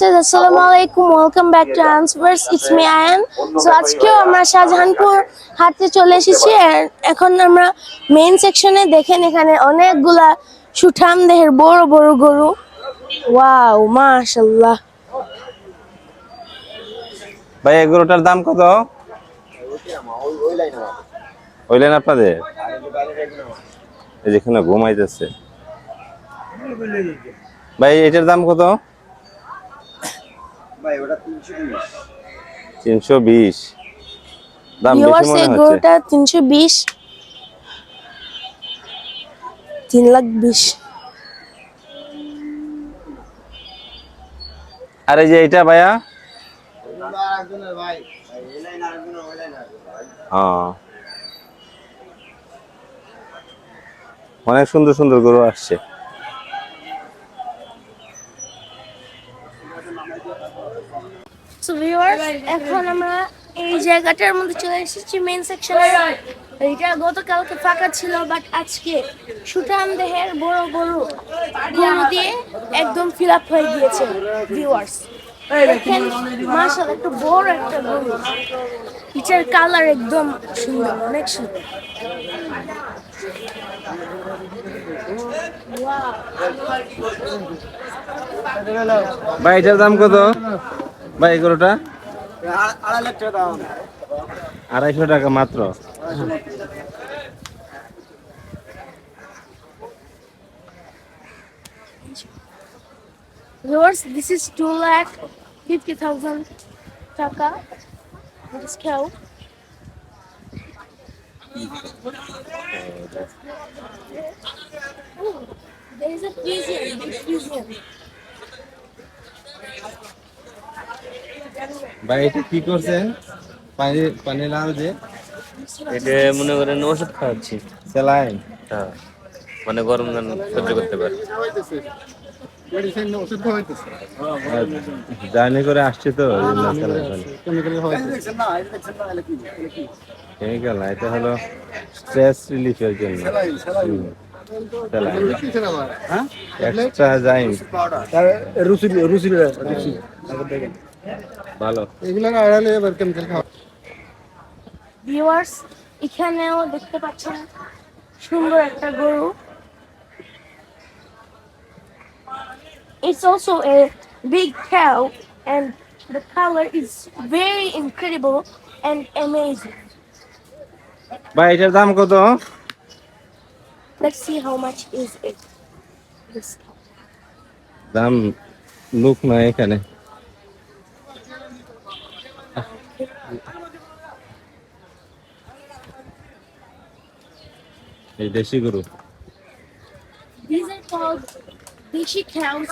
আসসালামু আলাইকুম, welcome back to Answers. It's me Ayan. So আজকেও আমরা শাহজাহানপুর হাটে চলে এসেছি। এখন আমরা মেইন সেকশনে দেখেন, এখানে অনেকগুলা সুঠাম দেহের বড় বড় গরু। ওয়াও, মাশাআল্লাহ। ভাই এই গরুটার দাম কত? ওই লাইন আপনাদের এই যেখানে ঘুমাইতেছে। ভাই এটার দাম কত? ভাই ওটা 320। 320। দাম বেশি ভিউয়ার্স, মনে এই হচ্ছে। গরুটা 320, 3,20,000। আর এই যে এটা ভাইয়া? আরেকজনের ভাই, এই লাইন আরেকজনের, ওই লাইন আরেকজনের। হ্যাঁ, অনেক সুন্দর সুন্দর গরু আসছে। সো ভিউয়ার্স, এখন আমরা এই জায়গাটার মধ্যে চলে এসেছি, মেইন সেকশনে। এটা গতকালকে ফাঁকা ছিল, বাট আজকে সুঠাম দেহের বড় বড় গরু দিয়ে একদম ফিল আপ হয়ে গিয়েছে। ভিউয়ার্স দেখেন, মাশাআল্লাহ, একটু বড় একটা গরু। এটার কালার একদম সুন্দর, অনেক সুন্দর। ভাই এটার দাম কত? ভাই এই গরুটা 2.5 লাখ টাকা দাম। 250 টাকা মাত্র। Viewers, this is 2,50,000 taka. This cow. Oh, there is a Frisian, big Frisian. ভাই এটা কি করছেন? পানি পানি লাল যে এটা মনে করেন ওষুধ খাওয়াচ্ছি। স্যালাইন। হ্যাঁ, মানে গরম যেন সহ্য করতে পারে। মেডিসিন ওষুধ খাওয়াইতেছে। জার্নি করে আসছে তো এই জন্য স্যালাইন। কেমিক্যাল খাওয়াইতেছে। না, এটা দেখছেন না, এটা কি? এটা কি? কেমিক্যাল না, এটা হলো স্ট্রেস রিলিফের জন্য। Saline, saline. স্যালাইন কিসের আবার? হ্যাঁ? এক্সট্রা জাইম তার রুচি রুচি রুচি। ভালো। এগুলো না আড়ালে এবার কেমিক্যাল খাওয়া। Viewers, এখানেও দেখতে পাচ্ছেন সুন্দর একটা গরু। It's also a big cow, and the color is very incredible and amazing. ভাই এটার দাম কত? Let's see how much is it. This cow. দাম লোক না এখানে। এই দেশি গরু। These are called Deshi cows.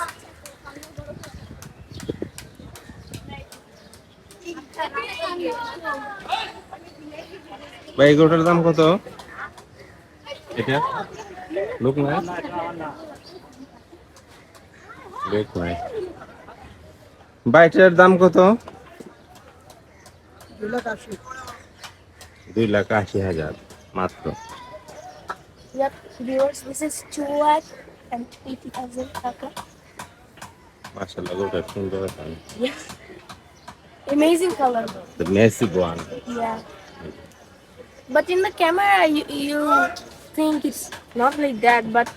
ভাই এই গরুটার দাম কত? এটা লোক না, লোক নাই। ভাই এটার দাম কত? 2,80,000 মাত্র। Yep, viewers, this is 2,80,000 taka. মাশাআল্লাহ, গরুটা সুন্দর আছে। Yes. Amazing color. The massive one. Yeah. But in the camera, you think it's not like that. But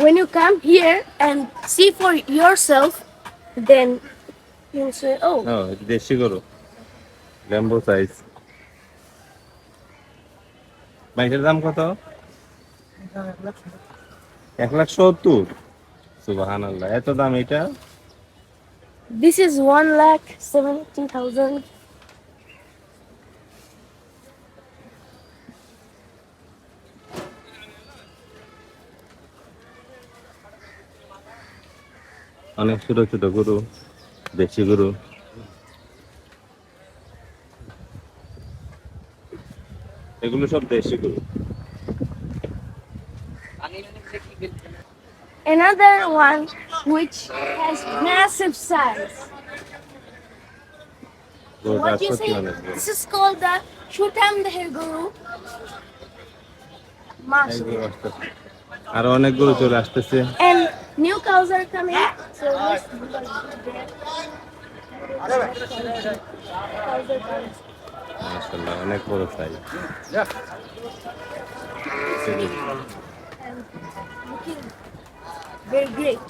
when you come here and see for yourself, then you'll say, oh, ও এটা দেশি গরু, Lambo size. ভাই এটার দাম কত? 1,70,000। সুবহানাল্লাহ, এত দাম এটা? this is 1,70,000. অনেক ছোট ছোট গরু, দেশি গরু। এগুলো সব দেশি গরু। Another one which has massive size. গরুটা What you সত্যি say? অনেক বড়। This is called the Shutam Deher Guru. এই Mashallah. গরু আসতেছে। আর অনেক গরু চলে আসতেছে। And new cows are coming. So let's cows are coming. মাশাআল্লাহ অনেক বড় size. And looking very great.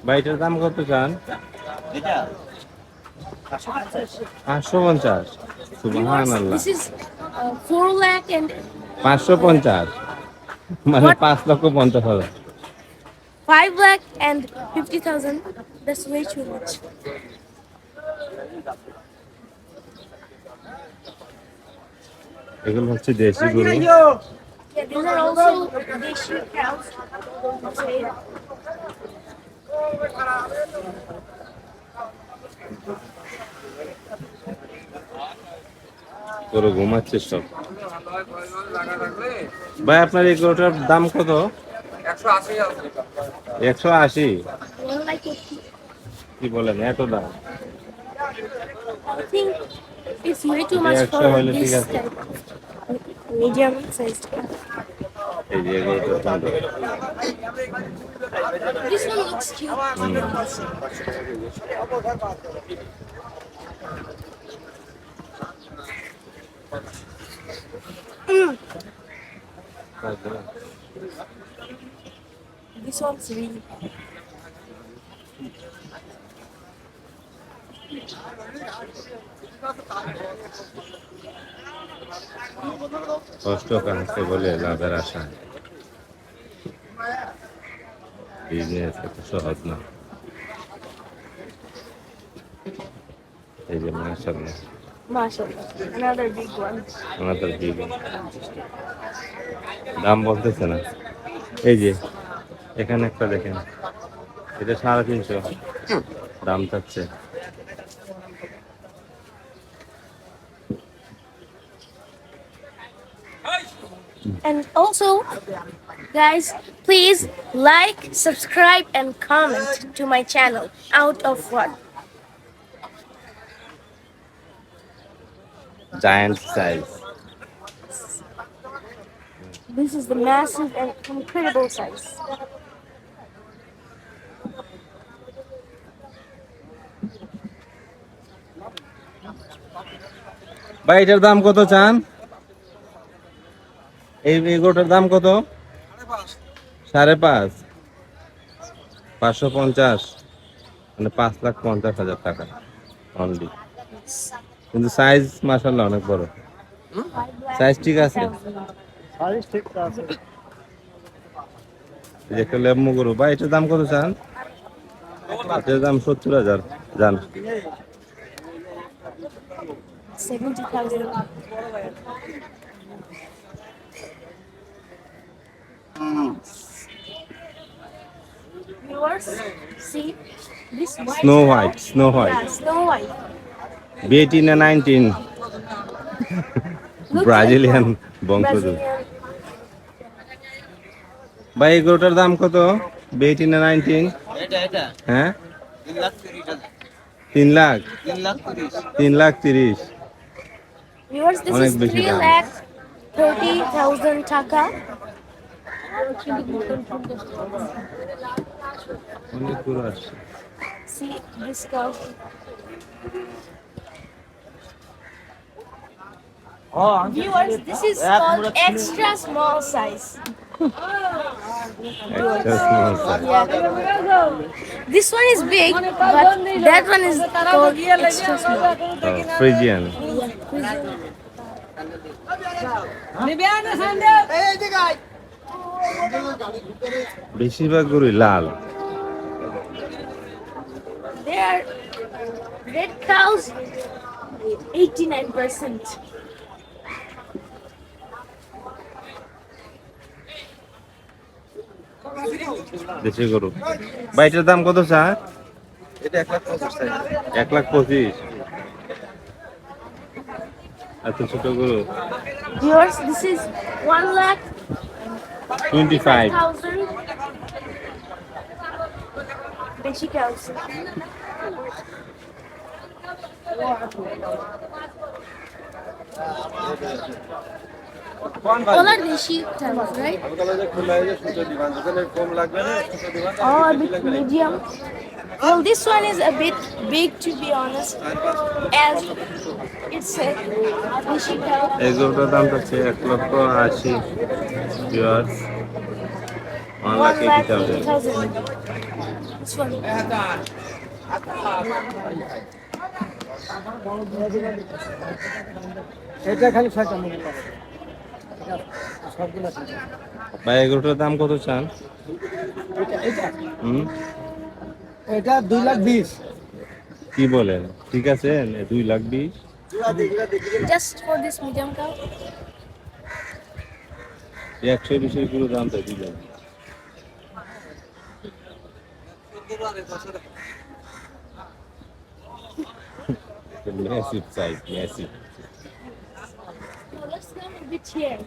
ভাই এটার দাম কত চান? এটা 550। সুবহানাল্লাহ। This is 4 lakh and 550 মানে What? 5,50,000। 5 lakh and 50,000. That's way too much. এগুলো হচ্ছে দেশি গরু। Yeah, these are also Deshi cows. Say, গরু ঘুমাচ্ছে সব। ভাই আপনার এই গরুটার দাম কত? 180। one like it. কি বলেন এত দাম? I think it's way too much extra for হলে this ঠিক আছে। type of medium sized cow. এই যে গরুটার দাম। This one looks cute. This one's really কষ্ট কাছে বলে লাভের আশা। বিজনেস এত সহজ না। এই যে মাশাআল্লাহ mashallah. Another big one. আমাদের দিকে দাম বলতেছে না। এই যে এখানে একটা দেখেন, এটা 350 দাম চাচ্ছে। And also, guys, please like, subscribe, and comment to my channel. Out of what? Giant size. This is the massive and incredible size. ভাই এটার দাম কত চান? এই গরুটার দাম কত? 5.5। 550 মানে 5,50,000 টাকা অনলি। কিন্তু সাইজ মাশাআল্লাহ অনেক বড়। সাইজ ঠিক আছে। এই যে একটা লেম্বু গরু। ভাই এটার দাম কত চান? এটার দাম 70,000 জান। 70,000. Viewers, see this white snow cow? White, snow white. Yeah, Snow White. 18 না 19 Looks ব্রাজিলিয়ান like বংশোদ্ভূত। Brazilian. ভাই এই গরুটার দাম কত? 18 না 19? এটা হ্যাঁ 3,30,000 3 লাখ। 3,30,000 3,30,000। Viewers, this অনেক is বেশি দাম। 3,30,000 taka. অনেক গরু আসছে। See this cow. Viewers, this is called extra small size. একটা small size। Yeah. This one is big, but that one is called extra small. Friesian. বেশিরভাগ গরুই লাল। They are red cows, 89%. দেশি গরু। ভাই এটার দাম কত স্যার? এটা 1,25,000 চাই। 1,25,000। এত ছোট গরু। Viewers, this is 25। 1,25,000. Deshi cows. all are deshi cows, right? Oh, a bit medium. Well, this one is a bit big, to be honest, as it's a deshi cow. এই গরুটার দাম হচ্ছে 1,80,000 ভিউয়ার্স, 1,80,000। 1,80,000. This one. এটা খালি 6টা মনে পাবে সবগুলো ভাই এই গরুটার দাম কত চান? হুম, এটা 2,20,000 কি বলেন? ঠিক আছে, 2,20,000। Just for this medium cow. 120 গরু দাম তো দিলেন। Massive size, massive. Now let's go a bit here,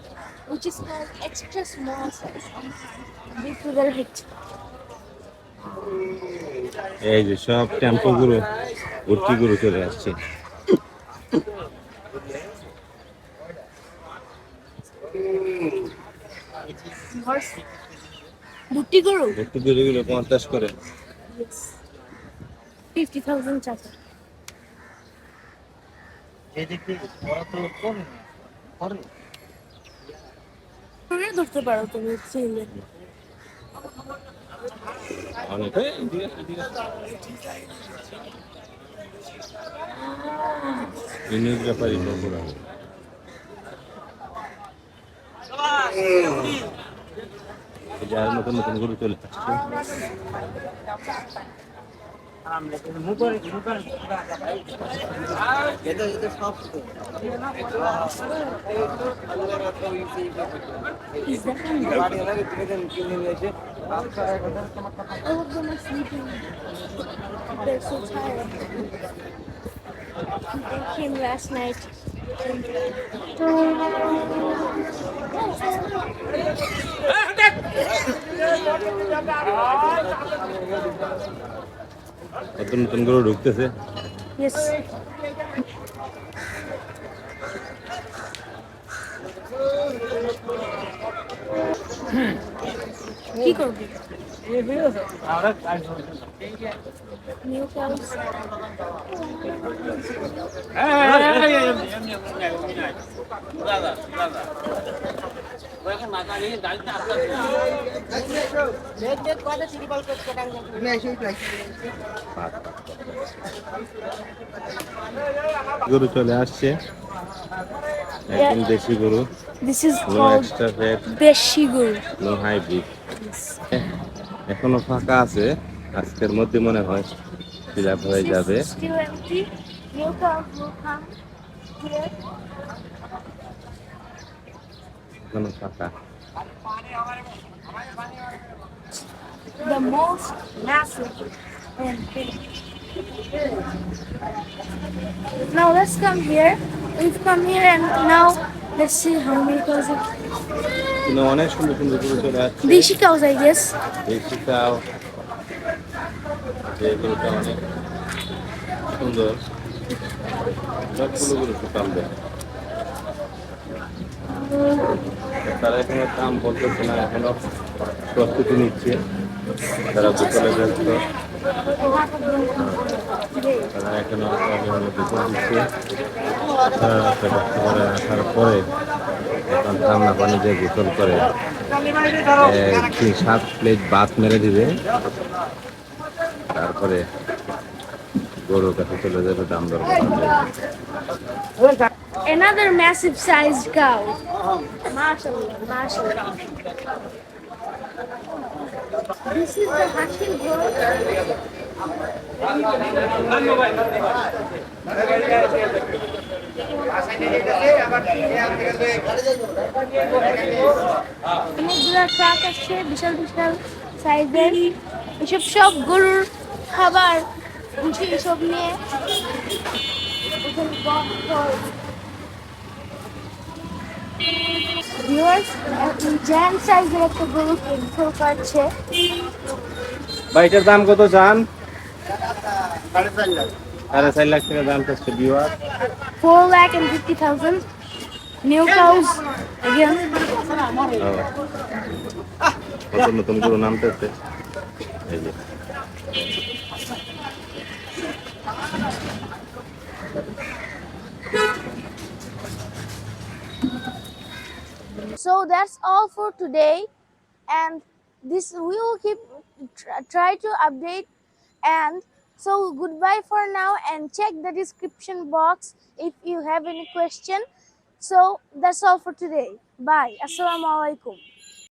which is called extra small size. Big to the right. এই যে সব টেম্পো গুলো ভর্তি গরু চলে আসছে। Horse. Dutti guru. ভর্তি গরুগুলো 50 করে। Yes. 50,000 chata. ধরে ধরতে পারো তুমি চিনলে। অনেক ইউনিক ব্যাপারই বগুড়া। যার নতুন নতুন গরু চলে আসছে। Is that all of them are sleeping? They're so tired. They came last night. নতুন নতুন গরু ঢুকতেছে। Yes. কি করবি? New cows. গরু চলে আসছে, একদম দেশি গরু। This is no called extra fat, deshi guru. No hybrid. এখনো ফাঁকা আছে, আজকের মধ্যে মনে হয় ফিল আপ হয়ে যাবে। This is still empty. New cows will come here. এখনো ফাঁকা। The most massive and big. Now let's come here. We've come here and now let's see how many cows are. কিন্তু অনেক সুন্দর সুন্দর গরু চলে আসছে। Deshi cows, I guess. দেশি কাউ, যে গরুটা অনেক সুন্দর, সবগুলো গরু সুতাম দেয়। তারা এখনো দাম বলতেছে না, এখনো প্রস্তুতি নিচ্ছে। তারা বোতলে ব্যস্ত, তারা এখনো বোতল দিচ্ছে। সারা রাস্তা কষ্ট করে আসার পরে এখন ঠান্ডা পানি দিয়ে গোসল করে 7 প্লেট ভাত মেরে দিবে, তারপরে গরুর কাছে চলে যাবে দাম দর করা যাবে। Another massive sized cow. Mashallah, mashallah. This is the Hashim goat. অনেকগুলো ট্রাক আসছে, বিশাল বিশাল সাইজের। এসব সব গরুর খাবার ভুসি এসব নিয়ে ভিউয়ার্স জ্যাম সাইজের একটা গরু কেন্দ্র পাচ্ছে। ভাই এটার দাম কত চান? 4.5 লাখ। 4.5 লাখ টাকা দাম চাচ্ছে ভিউয়ার। 4,50,000. New cows again. নতুন নতুন গরু নামতেছে এই যে So that's all for today, and this we will keep try to update. And so goodbye for now, and check the description box if you have any question. So that's all for today. Bye. Assalamu alaikum.